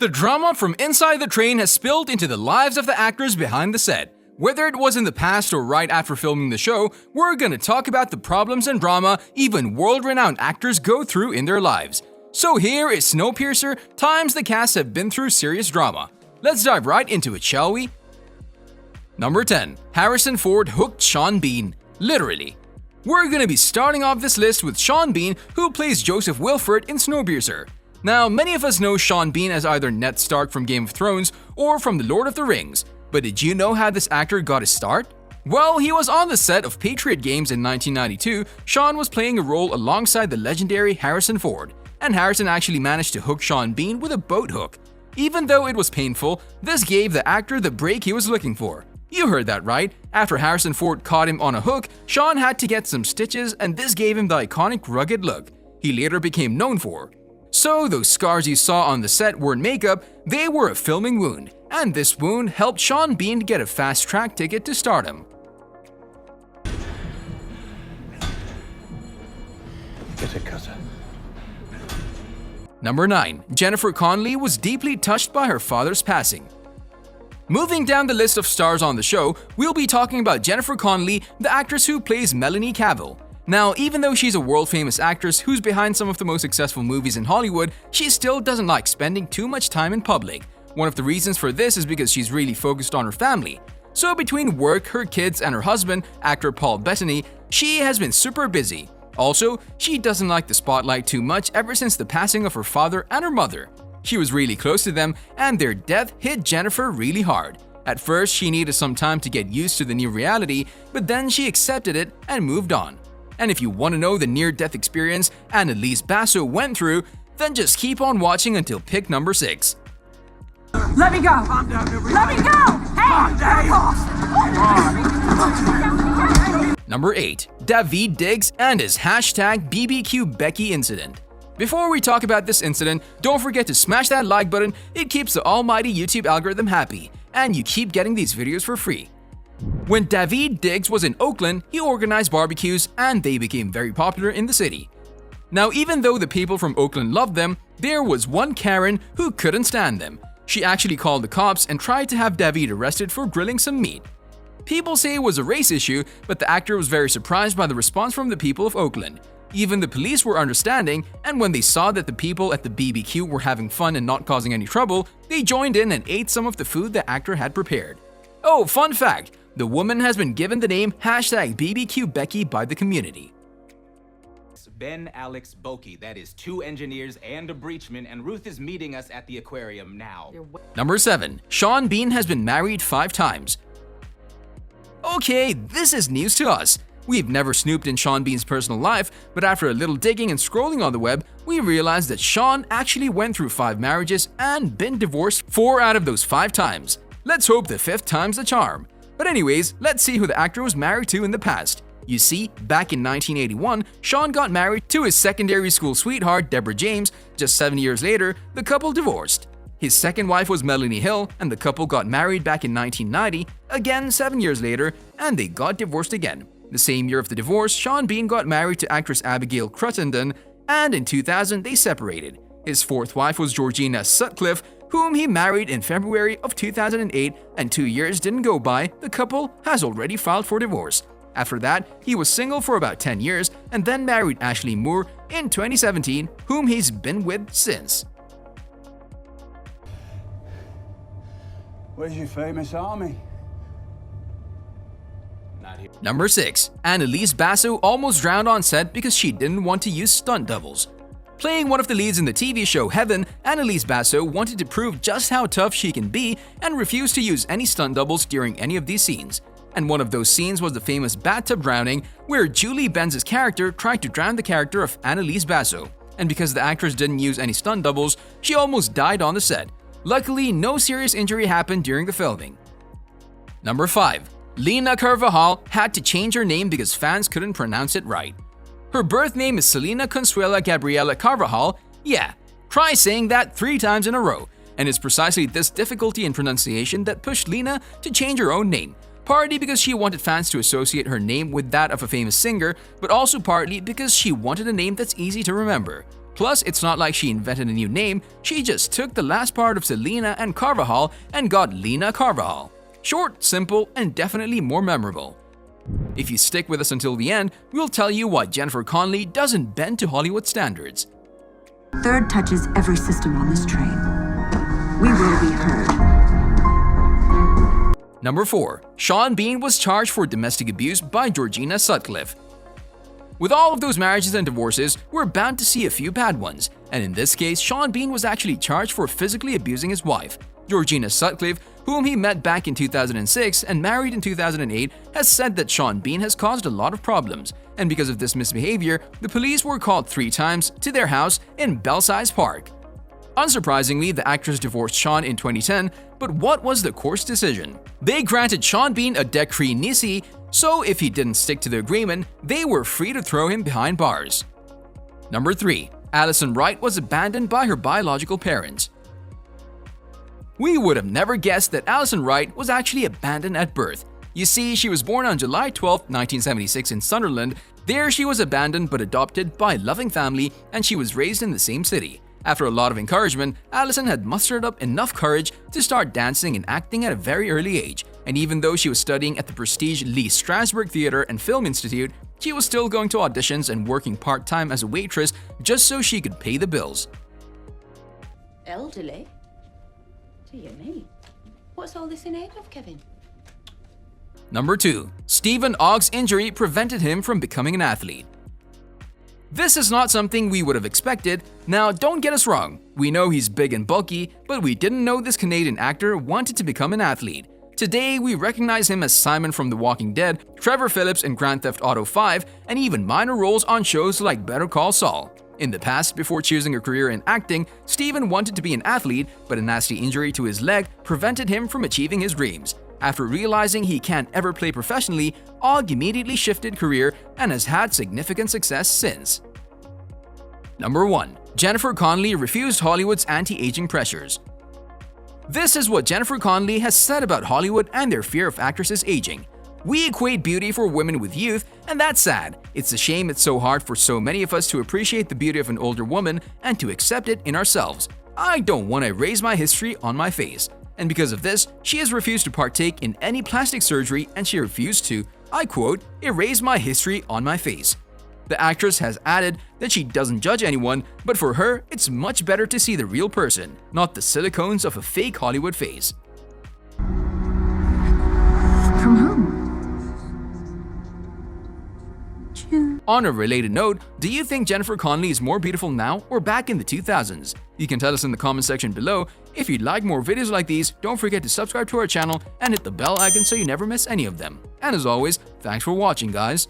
The drama from inside the train has spilled into the lives of the actors behind the set. Whether it was in the past or right after filming the show, we're gonna talk about the problems and drama even world-renowned actors go through in their lives. So here is Snowpiercer, times the cast have been through serious drama. Let's dive right into it, shall we? Number 10. Harrison Ford hooked Sean Bean. Literally. We're gonna be starting off this list with Sean Bean, who plays Joseph Wilford in Snowpiercer. Now, many of us know Sean Bean as either Ned Stark from Game of Thrones or from The Lord of the Rings. But did you know how this actor got his start? Well, he was on the set of Patriot Games in 1992. Sean was playing a role alongside the legendary Harrison Ford, and Harrison actually managed to hook Sean Bean with a boat hook. Even though it was painful, this gave the actor the break he was looking for. You heard that right. After Harrison Ford caught him on a hook, Sean had to get some stitches, and this gave him the iconic rugged look he later became known for. So those scars you saw on the set weren't makeup, they were a filming wound, and this wound helped Sean Bean get a fast-track ticket to stardom. Get a cutter. Number 9. Jennifer Connelly was deeply touched by her father's passing. Moving down the list of stars on the show, we'll be talking about Jennifer Connelly, the actress who plays Melanie Cavill. Now, even though she's a world-famous actress who's behind some of the most successful movies in Hollywood, she still doesn't like spending too much time in public. One of the reasons for this is because she's really focused on her family. So between work, her kids, and her husband, actor Paul Bettany, she has been super busy. Also, she doesn't like the spotlight too much ever since the passing of her father and her mother. She was really close to them, and their death hit Jennifer really hard. At first, she needed some time to get used to the new reality, but then she accepted it and moved on. And if you want to know the near-death experience Annalise Basso went through, then just keep on watching until pick number 6. Let me go! Calm down, Let me go! Hey! Number 8. Daveed Diggs and his #BBQ Becky incident. Before we talk about this incident, don't forget to smash that like button. It keeps the almighty YouTube algorithm happy, and you keep getting these videos for free. When Daveed Diggs was in Oakland, he organized barbecues and they became very popular in the city. Now, even though the people from Oakland loved them, there was one Karen who couldn't stand them. She actually called the cops and tried to have Daveed arrested for grilling some meat. People say it was a race issue, but the actor was very surprised by the response from the people of Oakland. Even the police were understanding, and when they saw that the people at the BBQ were having fun and not causing any trouble, they joined in and ate some of the food the actor had prepared. Oh, fun fact! The woman has been given the name #BBQ Becky by the community. Ben, Alex, Boki, that is 2 engineers and a breachman, and Ruth is meeting us at the aquarium now. Number 7. Sean Bean has been married 5 times. Okay, this is news to us. We've never snooped in Sean Bean's personal life, but after a little digging and scrolling on the web, we realized that Sean actually went through 5 marriages and been divorced 4 out of those 5 times. Let's hope the 5th time's the charm. But anyways, let's see who the actor was married to in the past. You see, back in 1981, Sean got married to his secondary school sweetheart, Deborah James. Just 7 years later, the couple divorced. His second wife was Melanie Hill, and the couple got married back in 1990, again 7 years later, and they got divorced again. The same year of the divorce, Sean Bean got married to actress Abigail Cruttenden, and in 2000 they separated. His 4th wife was Georgina Sutcliffe, whom he married in February of 2008, and 2 years didn't go by, the couple has already filed for divorce. After that, he was single for about 10 years and then married Ashley Moore in 2017, whom he's been with since. Where's your famous army? Not here. Number 6. Annalise Basso almost drowned on set because she didn't want to use stunt doubles. Playing one of the leads in the TV show Heaven, Annalise Basso wanted to prove just how tough she can be and refused to use any stunt doubles during any of these scenes. And one of those scenes was the famous bathtub drowning, where Julie Benz's character tried to drown the character of Annalise Basso. And because the actress didn't use any stunt doubles, she almost died on the set. Luckily, no serious injury happened during the filming. Number 5. Lena Carvajal had to change her name because fans couldn't pronounce it right. Her birth name is Selena Consuela Gabriela Carvajal. Yeah, try saying that 3 times in a row. And it's precisely this difficulty in pronunciation that pushed Lena to change her own name. Partly because she wanted fans to associate her name with that of a famous singer, but also partly because she wanted a name that's easy to remember. Plus, it's not like she invented a new name, she just took the last part of Selena and Carvajal and got Lena Carvajal. Short, simple, and definitely more memorable. If you stick with us until the end, we'll tell you why Jennifer Connelly doesn't bend to Hollywood standards. Third touches every system on this train. We will be heard. Number 4. Sean Bean was charged for domestic abuse by Georgina Sutcliffe. With all of those marriages and divorces, we're bound to see a few bad ones, and in this case, Sean Bean was actually charged for physically abusing his wife. Georgina Sutcliffe, whom he met back in 2006 and married in 2008, has said that Sean Bean has caused a lot of problems, and because of this misbehavior, the police were called 3 times to their house in Belsize Park. Unsurprisingly, the actress divorced Sean in 2010, but what was the court's decision? They granted Sean Bean a decree nisi, so if he didn't stick to the agreement, they were free to throw him behind bars. Number 3. Alison Wright was abandoned by her biological parents. We would have never guessed that Alison Wright was actually abandoned at birth. You see, she was born on July 12, 1976 in Sunderland. There she was abandoned but adopted by a loving family, and she was raised in the same city. After a lot of encouragement, Alison had mustered up enough courage to start dancing and acting at a very early age, and even though she was studying at the prestige Lee Strasberg Theatre and Film Institute, she was still going to auditions and working part-time as a waitress just so she could pay the bills. Elderly? Dear me. What's all this in aid of, Kevin? Number 2. Stephen Ogg's injury prevented him from becoming an athlete. This is not something we would have expected. Now, don't get us wrong, we know he's big and bulky, but we didn't know this Canadian actor wanted to become an athlete. Today, we recognize him as Simon from The Walking Dead, Trevor Phillips in Grand Theft Auto 5, and even minor roles on shows like Better Call Saul. In the past, before choosing a career in acting, Stephen wanted to be an athlete, but a nasty injury to his leg prevented him from achieving his dreams. After realizing he can't ever play professionally, Ogg immediately shifted career and has had significant success since. Number 1. Jennifer Connelly refused Hollywood's anti-aging pressures. This is what Jennifer Connelly has said about Hollywood and their fear of actresses aging. We equate beauty for women with youth, and that's sad. It's a shame it's so hard for so many of us to appreciate the beauty of an older woman and to accept it in ourselves. I don't want to erase my history on my face. And because of this, she has refused to partake in any plastic surgery, and she refused to, I quote, erase my history on my face. The actress has added that she doesn't judge anyone, but for her, it's much better to see the real person, not the silicones of a fake Hollywood face. From whom? On a related note, do you think Jennifer Connelly is more beautiful now or back in the 2000s? You can tell us in the comment section below. If you'd like more videos like these, don't forget to subscribe to our channel and hit the bell icon so you never miss any of them. And as always, thanks for watching, guys.